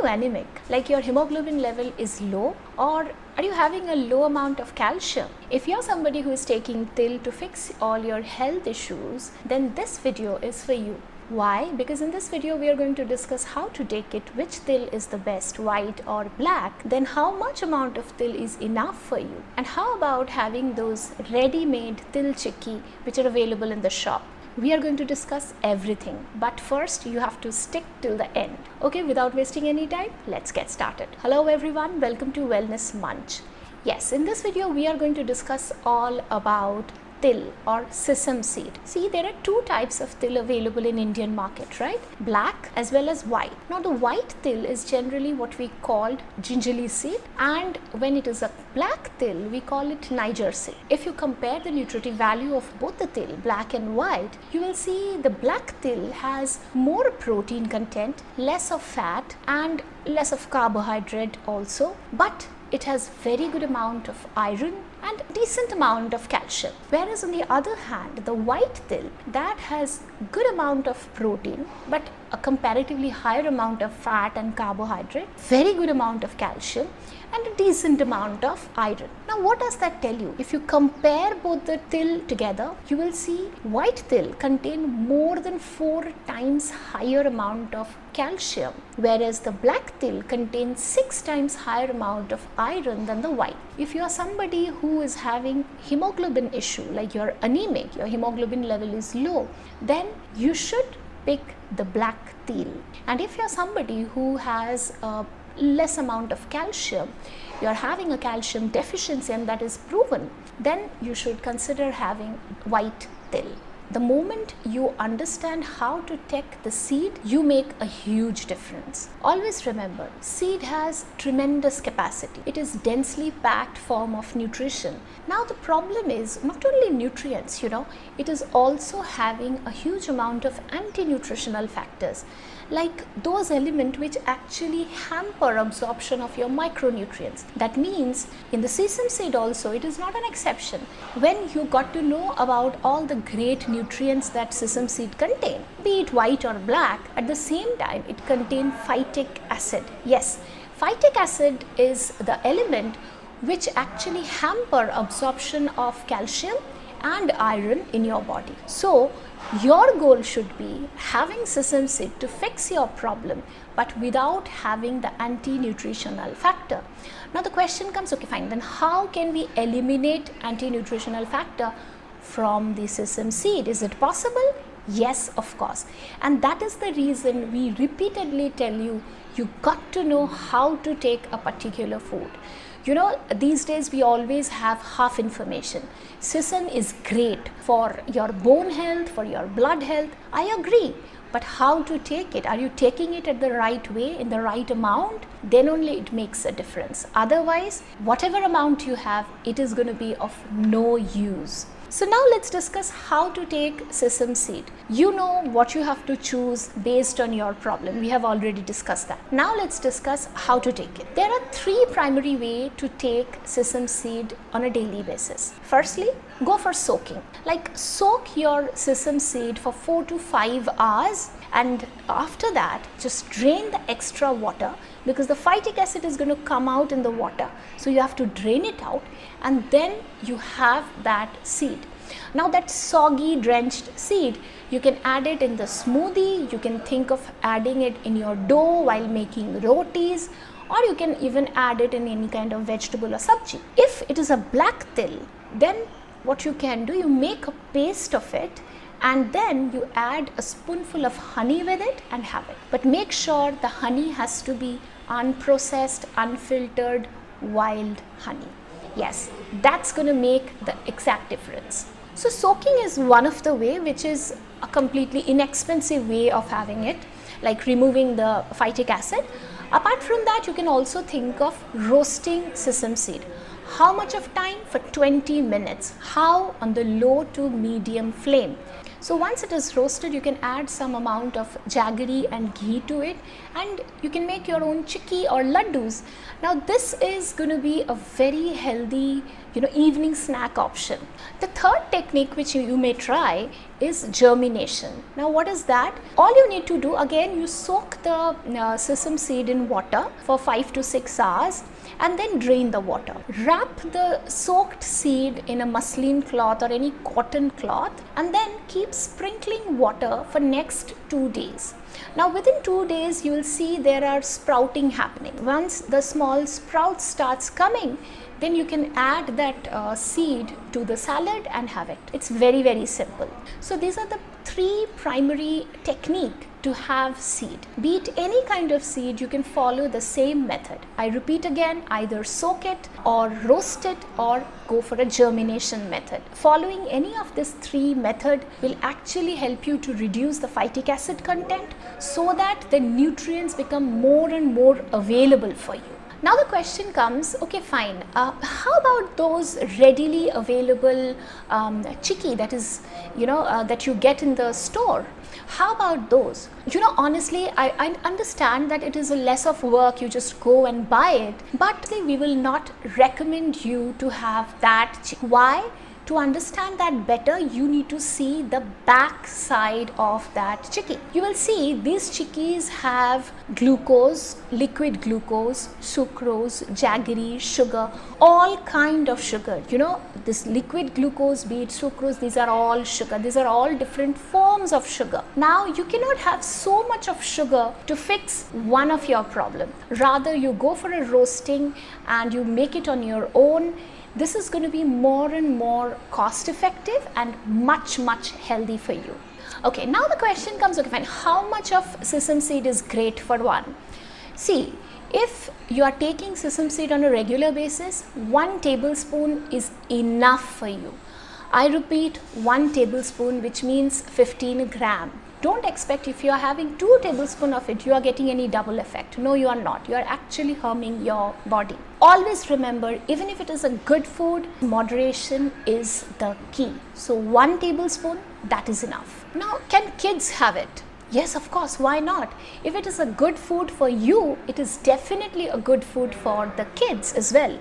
anemic, like your hemoglobin level is low, or are you having a low amount of calcium? If you're somebody who is taking til to fix all your health issues, then this video is for you. Why? Because in this video we are going to discuss how to take it, which til is the best, white or black, then how much amount of til is enough for you, and how about having those ready-made til chikki which are available in the shop. We are going to discuss everything, but first you have to stick till the end. Okay, without wasting any time, let's get started. Hello everyone, welcome to Wellness Munch. Yes, in this video we are going to discuss all about til or sesame seed. See, there are two types of til available in Indian market, right? Black as well as white. Now the white til is generally what we called gingerly seed, and when it is a black til we call it Niger seed. If you compare the nutritive value of both the til, black and white, you will see the black til has more protein content, less of fat and less of carbohydrate also, but it has very good amount of iron and decent amount of calcium. Whereas on the other hand, the white til, that has good amount of protein but a comparatively higher amount of fat and carbohydrate, very good amount of calcium and a decent amount of iron. Now what does that tell you? If you compare both the til together, you will see white til contain more than 4 times higher amount of calcium, whereas the black til contains 6 times higher amount of iron than the white. If you are somebody who is having hemoglobin issue, like you're anemic, your hemoglobin level is low, then you should pick the black til. And if you're somebody who has a less amount of calcium, you're having a calcium deficiency and that is proven, then you should consider having white til. The moment you understand how to take the seed, you make a huge difference. Always remember, seed has tremendous capacity. It is densely packed form of nutrition. Now the problem is not only nutrients, it is also having a huge amount of anti-nutritional factors, like those elements which actually hamper absorption of your micronutrients. That means in the sesame seed also, it is not an exception. When you got to know about all the great nutrients that sesame seed contain, be it white or black, at the same time it contains phytic acid. Yes, phytic acid is the element which actually hamper absorption of calcium and iron in your body. So your goal should be having sesame seed to fix your problem, but without having the anti-nutritional factor. Now the question comes, okay fine, then how can we eliminate anti-nutritional factor from the sesame seed? Is it possible? Yes, of course. And that is the reason we repeatedly tell you, you got to know how to take a particular food. These days we always have half information. Sesame is great for your bone health, for your blood health. I agree. But how to take it? Are you taking it at the right way, in the right amount? Then only it makes a difference. Otherwise, whatever amount you have, it is going to be of no use. So now let's discuss how to take sesame seed. You know what you have to choose based on your problem. We have already discussed that. Now let's discuss how to take it. There are 3 primary ways to take sesame seed on a daily basis. Firstly, go for soaking. Like soak your sesame seed for 4 to 5 hours, and after that just drain the extra water, because the phytic acid is going to come out in the water. So you have to drain it out, and then you have that seed. Now that soggy drenched seed, you can add it in the smoothie, you can think of adding it in your dough while making rotis, or you can even add it in any kind of vegetable or sabji. If it is a black til, then what you can do, you make a paste of it and then you add a spoonful of honey with it and have it. But make sure the honey has to be unprocessed, unfiltered, wild honey. Yes, that's going to make the exact difference. So soaking is one of the way, which is a completely inexpensive way of having it, like removing the phytic acid. Apart from that, you can also think of roasting sesame seed. How much of time? For 20 minutes. How? On the low to medium flame. So once it is roasted, you can add some amount of jaggery and ghee to it, and you can make your own chikki or laddus. Now this is going to be a very healthy, evening snack option. The third technique which you may try is germination. Now what is that? All you need to do, again, you soak the sesame seed in water for 5 to 6 hours and then drain the water. Wrap the soaked seed in a muslin cloth or any cotton cloth and then keep sprinkling water for next 2 days. Now within 2 days you will see there are sprouting happening. Once the small sprout starts coming, then you can add that seed to the salad and have it. It's very, very simple. So these are the 3 primary techniques to have seed. Be it any kind of seed, you can follow the same method. I repeat again, either soak it or roast it or go for a germination method. Following any of these 3 methods will actually help you to reduce the phytic acid content so that the nutrients become more and more available for you. Now the question comes, okay fine, how about those readily available chicky that is, that you get in the store? How about those? Honestly, I understand that it is a less of work, you just go and buy it, but we will not recommend you to have that chicky. Why? To understand that better, you need to see the back side of that chicky. You will see these chickies have glucose, liquid glucose, sucrose, jaggery, sugar, all kind of sugar. This liquid glucose, be it sucrose, these are all sugar. These are all different forms of sugar. Now, you cannot have so much of sugar to fix one of your problem. Rather, you go for a roasting and you make it on your own. This is going to be more and more cost effective and much, much healthy for you. Okay, now the question comes, okay fine, how much of sesame seed is great for one? See, if you are taking sesame seed on a regular basis, 1 tablespoon is enough for you. I repeat, 1 tablespoon, which means 15 gram. Don't expect if you are having 2 tablespoons of it, you are getting any double effect. No, you are not. You are actually harming your body. Always remember, even if it is a good food, moderation is the key. So 1 tablespoon, that is enough. Now, can kids have it? Yes, of course, why not? If it is a good food for you, it is definitely a good food for the kids as well.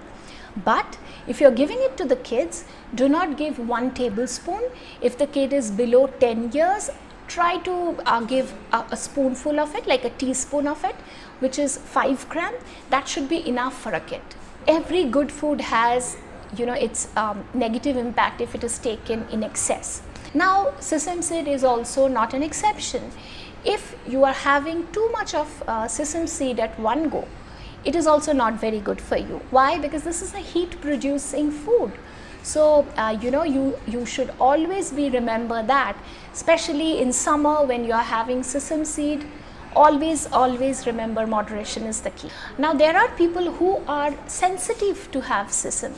But if you're giving it to the kids, do not give 1 tablespoon. If the kid is below 10 years, try to give a spoonful of it, like a teaspoon of it, which is 5 gram. That should be enough for a kid. Every good food has, its negative impact if it is taken in excess. Now, sesame seed is also not an exception. If you are having too much of sesame seed at one go, it is also not very good for you. Why? Because this is a heat producing food. So, you should always remember that, especially in summer when you are having sesame seed, always remember moderation is the key. Now, there are people who are sensitive to have sesame,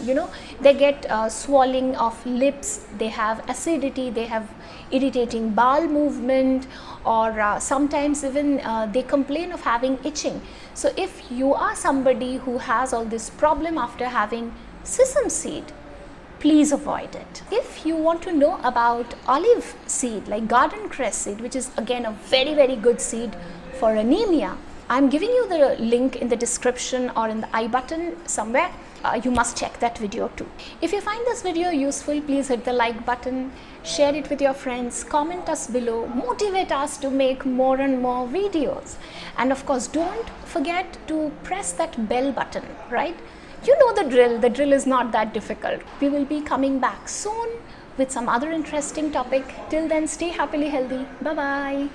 they get swelling of lips, they have acidity, they have irritating bowel movement, or sometimes even they complain of having itching. So, if you are somebody who has all this problem after having sesame seed, please avoid it. If you want to know about olive seed, like garden cress seed, which is again a very, very good seed for anemia, I'm giving you the link in the description or in the I button somewhere. You must check that video too. If you find this video useful, please hit the like button, share it with your friends, comment us below, motivate us to make more and more videos. And of course, don't forget to press that bell button, right? You know the drill is not that difficult. We will be coming back soon with some other interesting topic. Till then, stay happily healthy. Bye-bye.